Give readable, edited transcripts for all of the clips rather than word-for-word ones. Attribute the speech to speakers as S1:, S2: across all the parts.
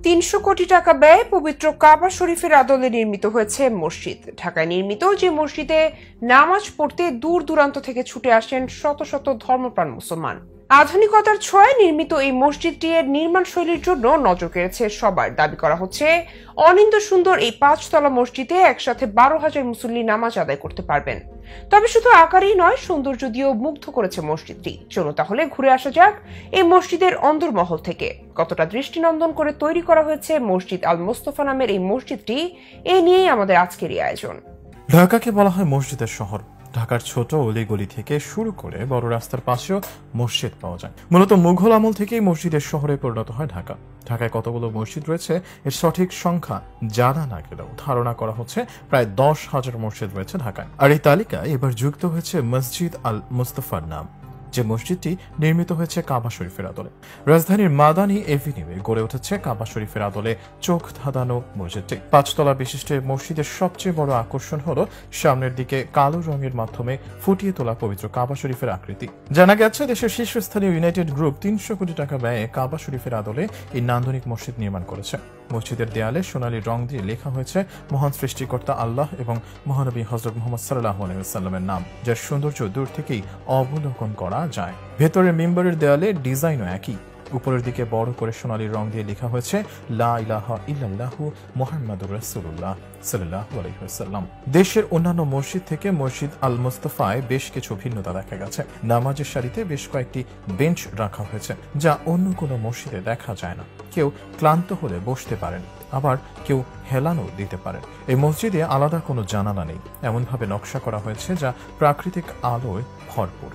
S1: ৩০০ কোটি টাকা ব্যয়ে পবিত্র কাবা শরীফের আদলে নির্মিত হয়েছে মসজিদ। ঢাকায় নির্মিত যে মসজিদে নামাজ পড়তে দূর দূরান্ত থেকে ছুটে আসেন শত শত ধর্মপ্রাণ মুসলমান। আধুনিকতার ছোঁয়ায় নির্মিত এই মসজিদটি এর নির্মাণ শৈলীর জন্য নজর কেড়েছে সবার। দাবি করা হচ্ছে অনিন্দ্য সুন্দর এই ৫ তলা মসজিদে একসাথে ১২,০০০ মুসল্লি নামাজ আদায় করতে পারবেন। তবে শুধু আকারই নয়, সৌন্দর্য দিয়েও মুগ্ধ করেছে মসজিদটি। চলো তাহলে ঘুরে আসা যাক এই মসজিদের অন্দরমহল থেকে। কতটা দৃষ্টিনন্দন করে তৈরি করা হয়েছে মসজিদ আল মোস্তফা নামের এই মসজিদটি, এ নিয়েই আমাদের আজকের এই আয়োজন।
S2: ঢাকাকে বলা হয় মসজিদের শহর। ঢাকার ছোট অলিগলি থেকে শুরু করে বড় রাস্তার পাশেও মসজিদ পাওয়া যায়। মূলত মুঘল আমল থেকেই মসজিদের শহরে পরিণত হয় ঢাকা। ঢাকায় কতগুলো মসজিদ রয়েছে এর সঠিক সংখ্যা জানা না গেলেও ধারণা করা হচ্ছে প্রায় ১০,০০০ মসজিদ রয়েছে ঢাকায়। আর এই তালিকায় এবার যুক্ত হয়েছে মসজিদ আল মুস্তফার নাম, যে মসজিদটি নির্মিত হয়েছে কাবা শরীফের আদলে। রাজধানীর মাদানী এভিনিউয়ে গড়ে উঠেছে কাবা শরীফের আদলে চোখ ধাঁধানো মসজিদটি। ৫ তলা বিশিষ্ট মসজিদের সবচেয়ে বড় আকর্ষণ হলো সামনের দিকে কালো রঙের মাধ্যমে ফুটিয়ে তোলা পবিত্র কাবা শরীফের আকৃতি। জানা গেছে দেশের শীর্ষস্থানীয় ইউনাইটেড গ্রুপ ৩০০ কোটি টাকা ব্যয়ে কাবা শরীফের আদলে এই নান্দনিক মসজিদ নির্মাণ করেছে। মসজিদের দেয়ালে সোনালী রং দিয়ে লেখা হয়েছে মহান সৃষ্টিকর্তা আল্লাহ এবং মহানবী হযরত মুহাম্মদ সাল্লাল্লাহু আলাইহি ওয়াসাল্লামের নাম, যার সৌন্দর্য দূর থেকেই অবলোকন করা যায়। ভেতরের মিম্বরের দেয়ালে ডিজাইনও একই। উপরের দিকে বড় করে সোনালী রং দিয়ে লেখা হয়েছে লা ইলাহা ইল্লাল্লাহু মুহাম্মাদুর রাসূলুল্লাহ সাল্লাল্লাহু আলাইহি ওয়াসাল্লাম। দেশের অন্যান্য মসজিদ থেকে মসজিদ আল মুস্তফায় বেশ কিছু ভিন্নতা দেখা গেছে। নামাজের সারিতে বেশ কয়েকটি বেঞ্চ রাখা হয়েছে, যা অন্য কোনো মসজিদে দেখা যায় না। কেউ ক্লান্ত হলে বসতে পারেন, আবার কেউ হেলানো দিতে পারেন। এই মসজিদে আলাদা কোনো জানালা নেই, এমনভাবে নকশা করা হয়েছে যা প্রাকৃতিক আলোয় ভরপুর।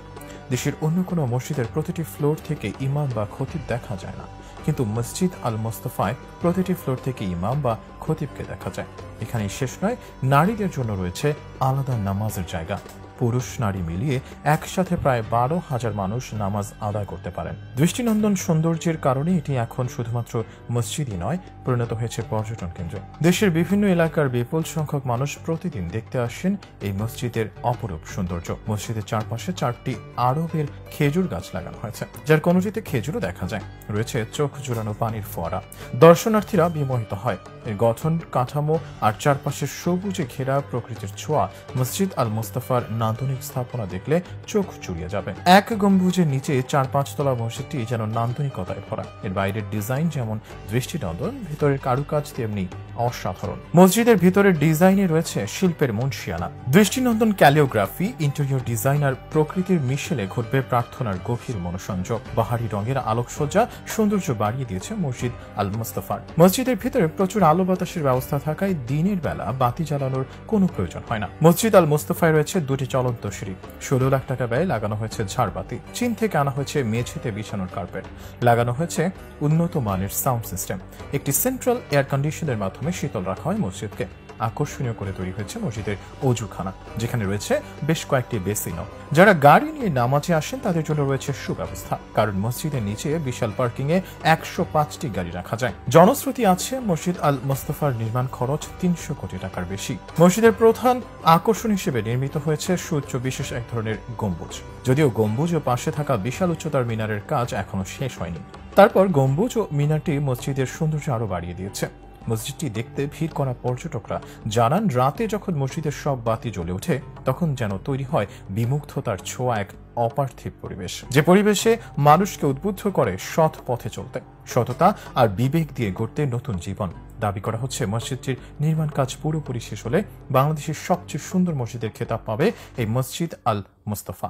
S2: দেশের অন্য কোনো মসজিদের প্রতিটি ফ্লোর থেকে ইমাম বা খতিব দেখা যায় না, কিন্তু মসজিদ আল মুস্তফায় প্রতিটি ফ্লোর থেকে ইমাম বা খতিবকে দেখা যায়। এখানেই শেষ নয়, নারীদের জন্য রয়েছে আলাদা নামাজের জায়গা। পুরুষ নারী মিলিয়ে একসাথে প্রায় ১২,০০০ মানুষ নামাজ আদায় করতে পারেন। দৃষ্টিনন্দন সৌন্দর্যের কারণে এটি এখন শুধুমাত্র মসজিদই নয়, পরিণত হয়েছে পর্যটন কেন্দ্র। দেশের বিভিন্ন এলাকার বিপুল সংখ্যক মানুষ প্রতিদিন দেখতে আসেন এই মসজিদের অপরূপ সৌন্দর্য। মসজিদের চারপাশে ৪টি আরবের খেজুর গাছ লাগানো হয়েছে, যার কোনোটিতে খেজুরও দেখা যায়। রয়েছে চোখ জোড়ানো পানির ফোয়ারা। দর্শনার্থীরা বিমোহিত হয়। এর গঠন কাঠামো আর চারপাশে সবুজে ঘেরা প্রকৃতির ছোঁয়া মসজিদ আল মুস্তফার নান্দনিক স্থাপনা দেখলে চোখ জুড়িয়ে যাবে। এক গম্বুজের নিচে ৪-৫ তলা মসজিদটি যেন নান্দনিকতায় ভরা। এর বাইরের ডিজাইন যেমন দৃষ্টিনন্দন, ভিতরের কারুকাজ তেমনি অসাধারণ। মসজিদের ভিতরের ডিজাইনে রয়েছে শিল্পের মুনশিয়ানা, দৃষ্টিনন্দন ক্যালিওগ্রাফি, ইন্টেরিয়র ডিজাইন আর প্রকৃতির মিশেলে ঘটবে প্রার্থনার গভীর মনোসংযোগ। বাহারি রঙের আলোকসজ্জা সৌন্দর্য বাড়িয়ে দিয়েছে মসজিদ আল মুস্তফার। মসজিদের ভিতরে প্রচুর আলো বাতাসের ব্যবস্থা থাকায় দিনের বেলা বাতি জ্বালানোর কোনো প্রয়োজন হয় না। মসজিদ আল মুস্তফায় রয়েছে ২টি চলন্ত সিঁড়ি। ১৬ লাখ টাকা ব্যয়ে লাগানো হয়েছে ঝাড়বাতি। চীন থেকে আনা হয়েছে মেঝেতে বিছানোর কার্পেট। লাগানো হয়েছে উন্নত মানের সাউন্ড সিস্টেম। একটি সেন্ট্রাল এয়ার কন্ডিশনের মাধ্যমে শীতল রাখা হয় মসজিদকে। আকর্ষণীয় করে তৈরি হয়েছে মসজিদের অজুখানা, যেখানে রয়েছে বেশ কয়েকটি বেসিনও। যারা গাড়ি নিয়ে নামাজে আসেন তাদের জন্য রয়েছে সুব্যবস্থা, কারণ মসজিদের নিচে বিশাল পার্কিং এ ১০৫টি গাড়ি রাখা যায়। জনশ্রুতি আছে মসজিদ আল মুস্তফার নির্মাণ খরচ ৩০০ কোটি টাকার বেশি। মসজিদের প্রধান আকর্ষণ হিসেবে নির্মিত হয়েছে সুউচ্চ বিশেষ এক ধরনের গম্বুজ। যদিও গম্বুজ ও পাশে থাকা বিশাল উচ্চতার মিনারের কাজ এখনো শেষ হয়নি। তারপর গম্বুজ ও মিনারটি মসজিদের সৌন্দর্য আরো বাড়িয়ে দিয়েছে। মসজিদটি দেখতে ভিড় করা পর্যটকরা জানান, রাতে যখন মসজিদের সব বাতি জ্বলে ওঠে তখন যেন তৈরি হয় বিমুগ্ধতার ছোঁয়া এক অপার্থিব পরিবেশ, যে পরিবেশে মানুষকে উদ্বুদ্ধ করে সৎ পথে চলতে, সততা আর বিবেক দিয়ে গড়তে নতুন জীবন। দাবি করা হচ্ছে মসজিদটির নির্মাণ কাজ পুরোপুরি শেষ হলে বাংলাদেশের সবচেয়ে সুন্দর মসজিদের খেতাব পাবে এই মসজিদ আল মুস্তফা।